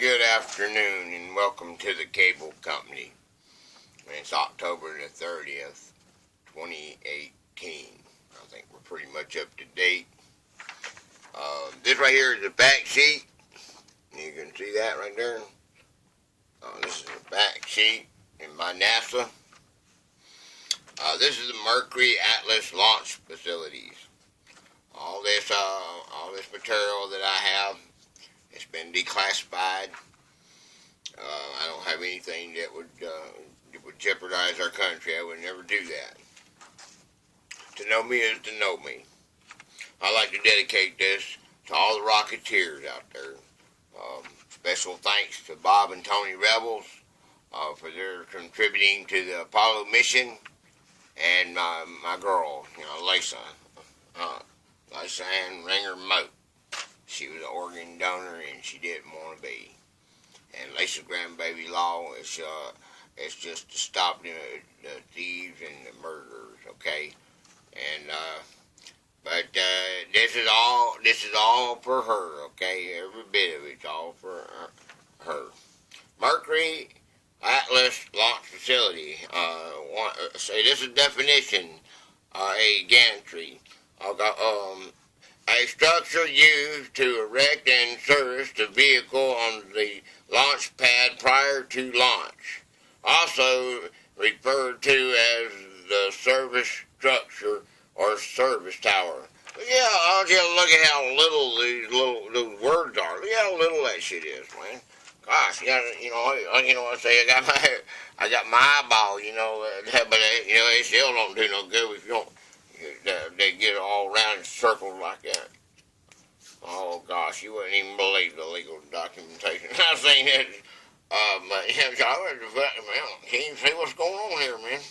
good afternoon and welcome to the cable company. It's October the 30th, 2018. I think we're pretty much up to date. This right here is the back sheet. You can see that right there. This is the back sheet in by NASA. This is the Mercury Atlas launch facilities. All this material that I have, it's been declassified. I don't have anything that would jeopardize our country. I would never do that. To know me is to know me. I'd like to dedicate this to all the Rocketeers out there. Special thanks to Bob and Tony Rebels for their contributing to the Apollo mission, and my girl, Lisa Ann Ringer Moat. She was an organ donor and she didn't want to be. And Lisa's grandbaby law is just to stop the thieves and the murderers, okay? And but this is all for her, okay? Every bit of it's all for her. Mercury Atlas Launch Facility. Say this is definition. A gantry. A structure used to erect and service the vehicle on the launch pad prior to launch. Also referred to as the service structure or service tower. Yeah, I'll just look at how little those words are. Look how little that shit is, man. Gosh, I say I got my eyeball, but it still don't do no good if you don't. They get it all around in circles like that. Oh gosh, you wouldn't even believe the legal documentation. I seen it, but can't even see what's going on here, man.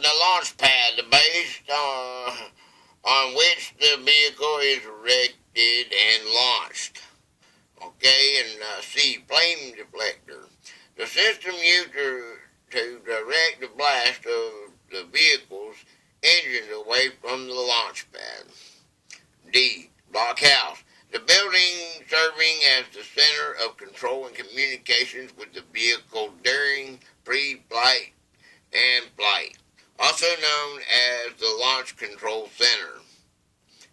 The launch pad, the base on which the vehicle is erected and launched. Okay, and C, flame deflector. The system used to direct the blast of the vehicle's engines away from the launch pad. D, blockhouse. The building serving as the center of control and communications with the vehicle during pre-flight and flight, also known as the Launch Control Center.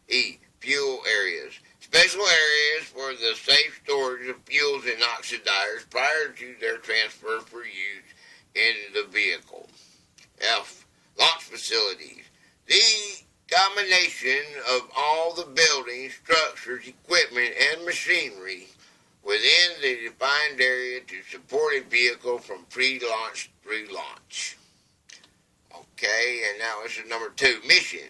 E, fuel areas. Special areas for the safe storage of fuels and oxidizers prior to their transfer for use in the vehicle. F, launch facilities. The combination of all the buildings, structures, equipment, and machinery within the defined area to support a vehicle from pre-launch through launch. Okay, and now this is number 2, mission.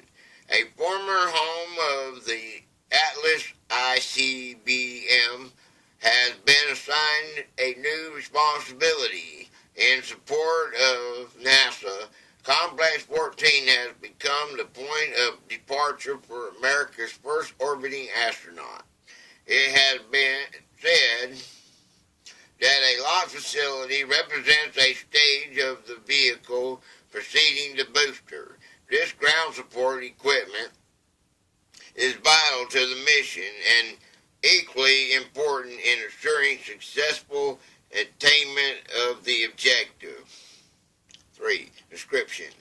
A former home of the Atlas ICBM has been assigned a new responsibility in support of NASA. Complex 14 has become the point of departure for America's first orbiting astronaut. It has been said that a launch facility represents a stage of the vehicle preceding the booster. This ground support equipment is vital to the mission and equally important in assuring successful attainment of the objective. 3. Description.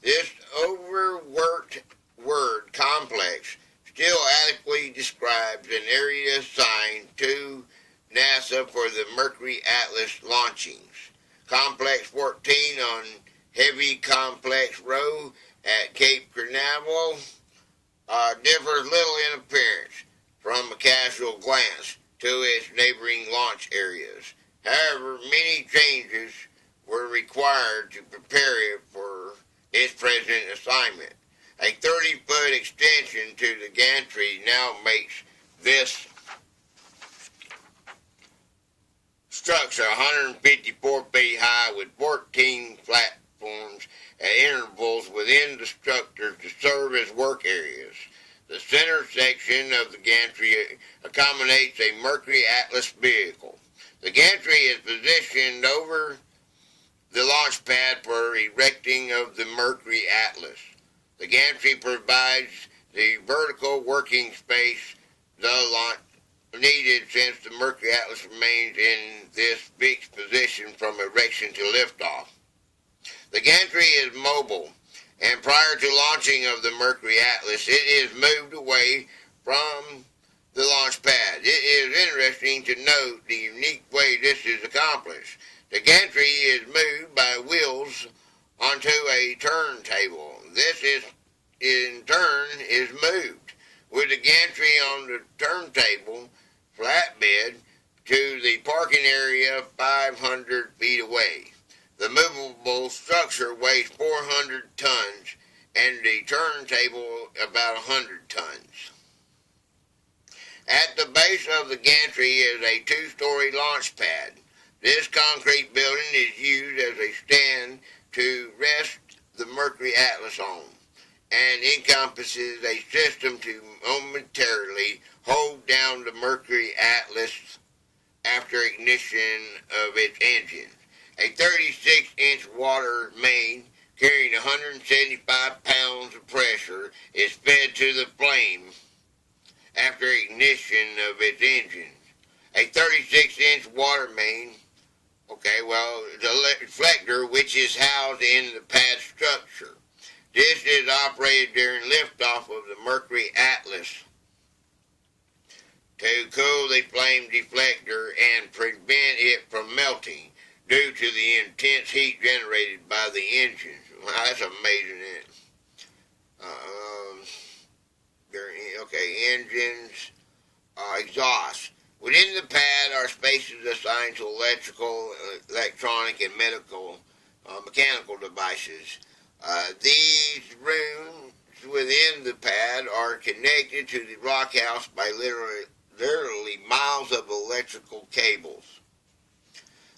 This overworked word complex still adequately describes an area assigned to NASA for the Mercury Atlas launchings. Complex 14 on Heavy Complex Row at Cape Canaveral differs little in appearance from a casual glance to its neighboring launch areas. However, many changes were required to prepare it for its present assignment. A 30-foot extension to the gantry now makes this structure 154 feet high with 14 platforms at intervals within the structure to serve as work areas. The center section of the gantry accommodates a Mercury Atlas vehicle. The gantry is positioned over the launch pad for erecting of the Mercury Atlas. The gantry provides the vertical working space the needed since the Mercury Atlas remains in this fixed position from erection to liftoff. The gantry is mobile, and prior to launching of the Mercury Atlas, it is moved away from the launch pad. It is interesting to note the unique way this is accomplished. The gantry is moved by wheels onto a turntable. This is, in turn, is moved with the gantry on the turntable flatbed to the parking area 500 feet away. The movable structure weighs 400 tons and the turntable about 100 tons. At the base of the gantry is a two-story launch pad. This concrete building is used as a stand to rest the Mercury Atlas on, and encompasses a system to momentarily hold down the Mercury Atlas after ignition of its engine. A 36-inch water main carrying 175 pounds of pressure is fed to the flame after ignition of its engine. A 36-inch water main, the reflector, which is housed in the pad structure. This is operated during liftoff of the Mercury Atlas to cool the flame deflector and prevent it from melting due to the intense heat generated by the engines. Wow, that's amazing, isn't it? Engines, exhaust. Within the pad are spaces assigned to electrical, electronic, and mechanical devices. These rooms within the pad are connected to the rock house by literally miles of electrical cables.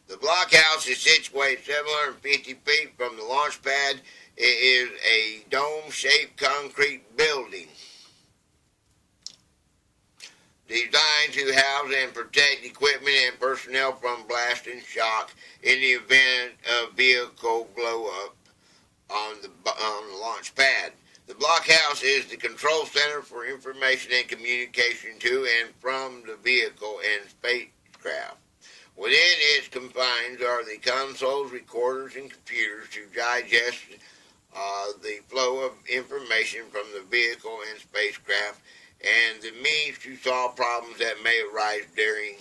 The blockhouse is situated 750 feet from the launch pad. It is a dome-shaped concrete building designed to house and protect equipment and personnel from blast and shock in the event of vehicle blow-up on the launch pad. The blockhouse is the control center for information and communication to and from the vehicle and spacecraft. Within its confines are the consoles, recorders, and computers to digest the flow of information from the vehicle and spacecraft, and the means to solve problems that may arise during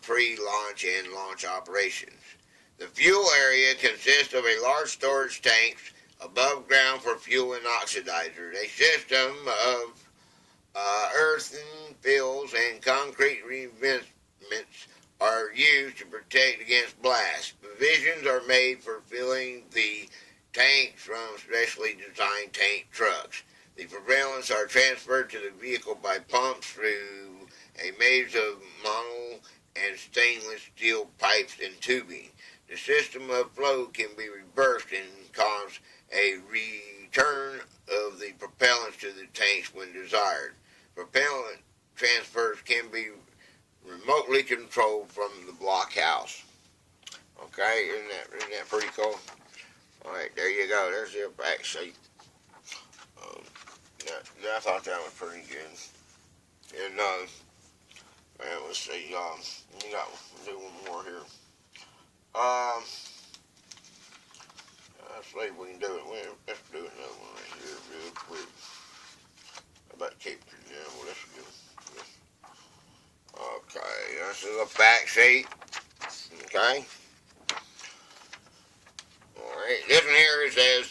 pre-launch and launch operations. The fuel area consists of a large storage tanks above ground for fuel and oxidizers, a system of earthen fills and concrete reinforcements are used to protect against blast. Provisions are made for filling the tanks from specially designed tank trucks. The propellants are transferred to the vehicle by pumps through a maze of mono and stainless steel pipes and tubing. The system of flow can be reversed and cause a return of the propellants to the tanks when desired. Propellant transfers can be remotely controlled from the blockhouse. Okay, isn't that pretty cool? All right, there you go. There's the back seat. I thought that was pretty good. And let's see. Do one more here. Let's see if we can do it. Let's do another one right here real quick. How about Cape Canaveral? Let's go. Okay, this is a back seat. Okay. All right. This one here says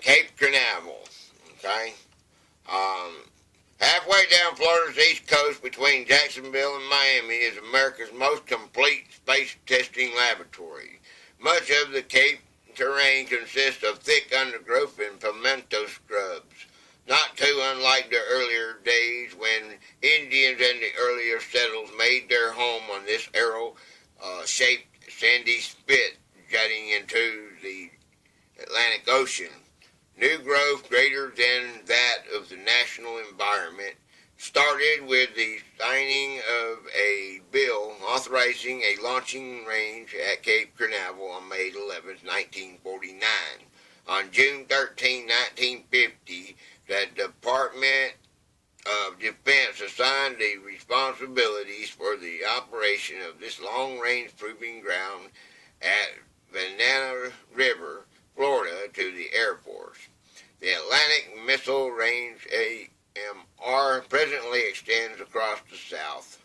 Cape Canaveral. Okay. Halfway down Florida's east coast between Jacksonville and Miami is America's most complete space testing laboratory. Much of the Cape terrain consists of thick undergrowth and pimento scrubs, not too unlike the earlier days when Indians and the earlier settlers made their home on this arrow-shaped sandy spit jutting into the Atlantic Ocean. New growth greater than that of the national environment started with the signing of a bill authorizing a launching range at Cape Canaveral on May 11, 1949. On June 13, 1950, the Department of Defense assigned the responsibilities for the operation of this long-range proving ground at Banana River, Florida, to the Air Force. The Atlantic Missile Range AMR presently extends across the South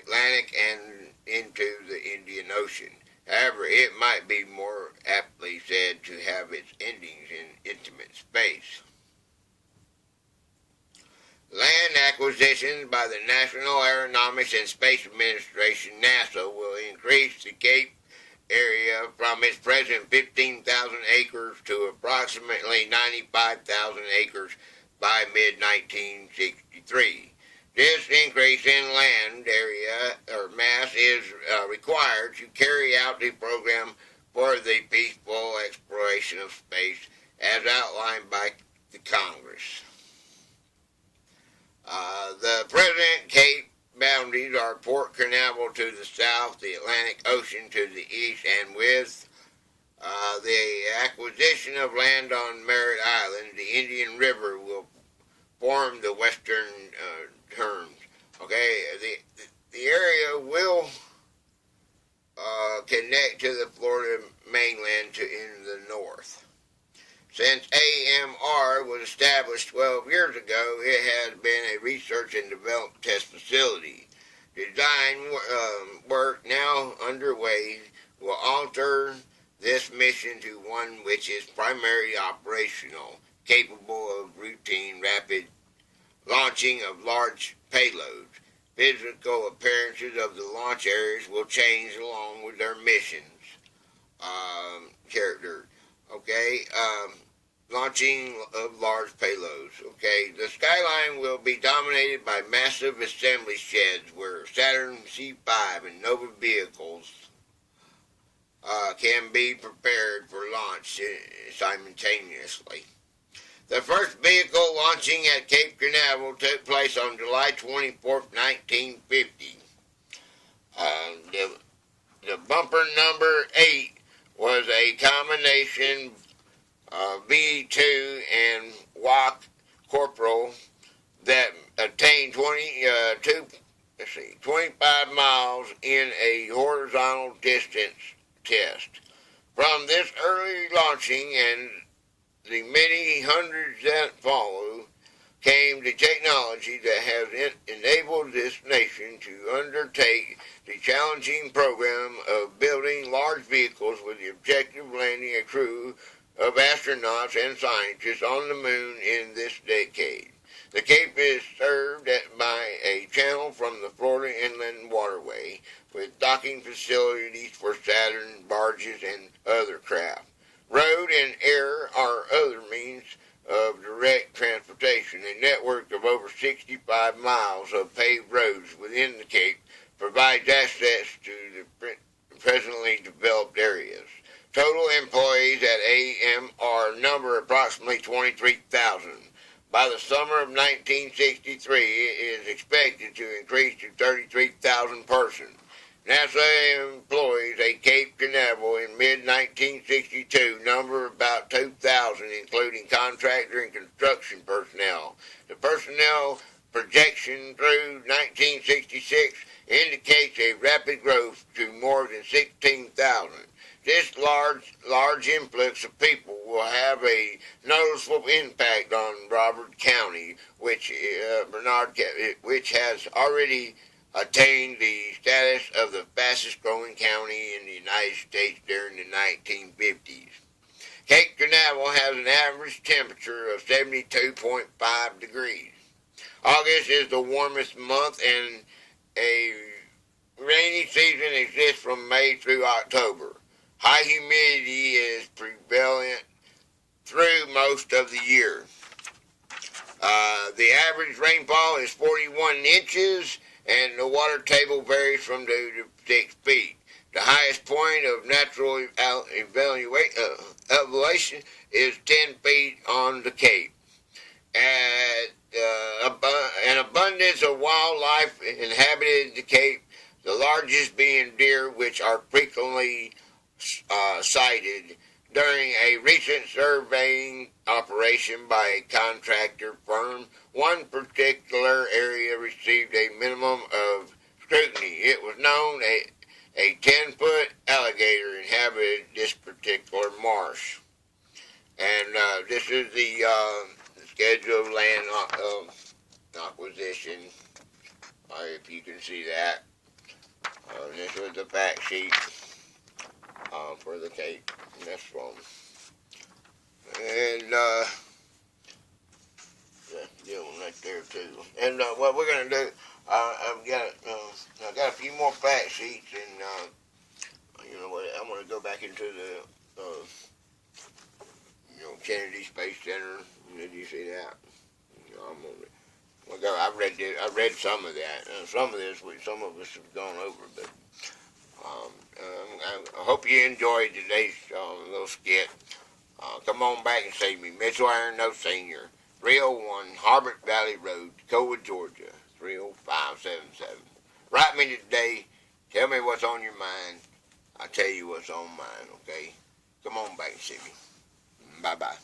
Atlantic and into the Indian Ocean. However, it might be more aptly said to have its endings in intimate space. Land acquisitions by the National Aeronautics and Space Administration, NASA, will increase the Cape area from its present 15,000 acres to approximately 95,000 acres by mid-1963. This increase in land area or mass is required to carry out the program for the peaceful exploration of space as outlined by the Congress. The present Cape boundaries are Port Canaveral to the south, the Atlantic Ocean to the east, and with the acquisition of land on Merritt Island, the Indian River will form the western terms. Okay, the area will connect to the Florida mainland in the north. Since AMR was established 12 years ago, it has been a research and development test facility. Design work now underway will alter this mission to one which is primarily operational, capable of routine, rapid launching of large payloads. Physical appearances of the launch areas will change along with their missions. Character. Okay. Launching of large payloads. Okay. The skyline will be dominated by massive assembly sheds where Saturn C5 and Nova vehicles can be prepared for launch simultaneously. The first vehicle launching at Cape Canaveral took place on July 24, 1950. The bumper number 8 was a combination V2 and WAC Corporal that attained 25 miles in a horizontal distance test. From this early launching and the many hundreds that follow came the technology that has enabled this nation to undertake the challenging program of building large vehicles with the objective of landing a crew of astronauts and scientists on the moon in this decade. The Cape is served by a channel from the Florida Inland Waterway with docking facilities for Saturn barges and other craft. Road and air are other means of direct transportation. A network of over 65 miles of paved roads within the Cape provides access to the presently developed areas. Total employees at AMR number approximately 23,000. By the summer of 1963, it is expected to increase to 33,000 persons. NASA employees at Cape Canaveral in mid-1962 number about 2,000, including contractor and construction personnel. The personnel projection through 1966 indicates a rapid growth to more than 16,000. This large influx of people will have a noticeable impact on Broward County, which has already attained the status of the fastest growing county in the United States during the 1950s. Cape Canaveral has an average temperature of 72.5 degrees. August is the warmest month, and a rainy season exists from May through October. High humidity is prevalent through most of the year. The average rainfall is 41 inches, and the water table varies from 2 to 6 feet. The highest point of natural elevation is 10 feet on the Cape. An abundance of wildlife inhabited the Cape, the largest being deer, which are frequently sighted During a recent surveying operation by a contractor firm, one particular area received a minimum of scrutiny. It was known a 10-foot alligator inhabited this particular marsh. And this is the schedule of land acquisition, if you can see that. This was the fact sheet for the tape. This one. And that one right there too. And what we're gonna do, I got a few more fact sheets, and you know what? I'm gonna go back into the Kennedy Space Center. Did you see that? You know, I read some of that. Some of this, some of us have gone over, but I hope you enjoyed today's little skit. Come on back and see me, Mitchell Iron No Senior, 301 Harbert Valley Road, Toccoa, Georgia, 30577. Write me today. Tell me what's on your mind. I'll tell you what's on mine. Okay. Come on back and see me. Bye bye.